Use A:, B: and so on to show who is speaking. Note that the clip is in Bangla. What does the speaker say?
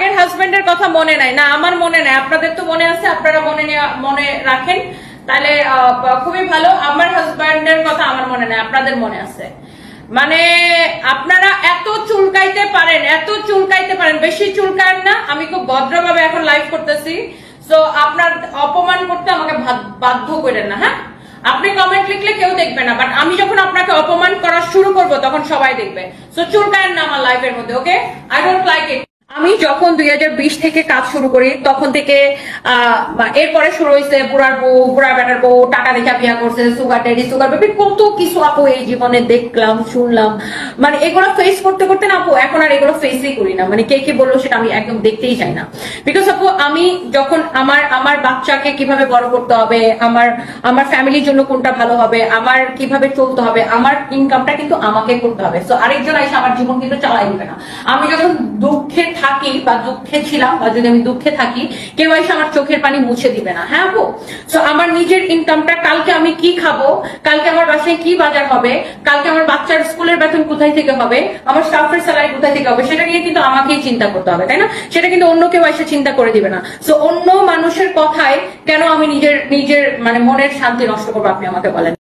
A: আগের হাজবেন্ডের কথা মনে নাই না, আমার মনে নাই, আপনাদের তো মনে আছে, আপনারা মনে রাখেন, তাহলে খুবই ভালো। আমার হাজবেন্ডের কথা আমার মনে নাই, আপনাদের মনে আছে। মানে আপনারা এত চুলকাইতে পারেন, এত চুলকাইতে পারেন, বেশি চুলকান না। আমি খুব ভদ্রভাবে এখন লাইভ করতেছি, সো আপনার অপমান করতে আমাকে বাধ্য করেন না। হ্যাঁ, আপনি কমেন্ট লিখলে কেউ দেখবে না, বাট আমি যখন আপনাকে অপমান করা শুরু করব তখন সবাই দেখবে। সো চুলকায়েন না আমার লাইফের মধ্যে, okay? I don't like it. আমি যখন 2020 থেকে কাজ শুরু করি তখন থেকে এরপরে শুরু হয়েছে বুড়ার বউ, বুড়া বেটার বউ, টাকা দেখা বিয়া করছে, সুগার ড্যাডি, সুগার বেবি, কত কিছু আপু এই জীবনে দেখলাম, শুনলাম। মানে এগুলো ফেস করতে করতে না আপু এখন আর এগুলো ফেসই করি না। মানে কে বললো সেটা আমি একদম দেখতেই চাই না। বিকজ আপু আমি যখন আমার বাচ্চাকে কিভাবে বড় করতে হবে, আমার ফ্যামিলির জন্য কোনটা ভালো হবে, আমার কিভাবে চলতে হবে, আমার ইনকামটা কিন্তু আমাকে করতে হবে। সো আরেকজন এসে আমার জীবন কিন্তু চালাই দিবে না। আমি যখন দুঃখে থাকি বা দুঃখে ছিলাম, বা যদি আমি দুঃখে থাকি, কেউ এসে আমার চোখের পানি মুছে দিবে না। হ্যাঁ আপু, সো আমার নিজের ইনকামটা, কালকে আমি কি খাবো, কালকে আমার বাসায় কি বাজার হবে, কালকে আমার বাচ্চার স্কুলের বেতন কোথায় থেকে হবে, আমার স্টাফের স্যালারি কোথায় থেকে হবে, সেটা নিয়ে কিন্তু আমাকেই চিন্তা করতে হবে, তাই না? সেটা কিন্তু অন্য কেউ এসে চিন্তা করে দিবে না। সো অন্য মানুষের কথায় কেন আমি নিজের মানে মনের শান্তি নষ্ট করবো, আপনি আমাকে বলেন।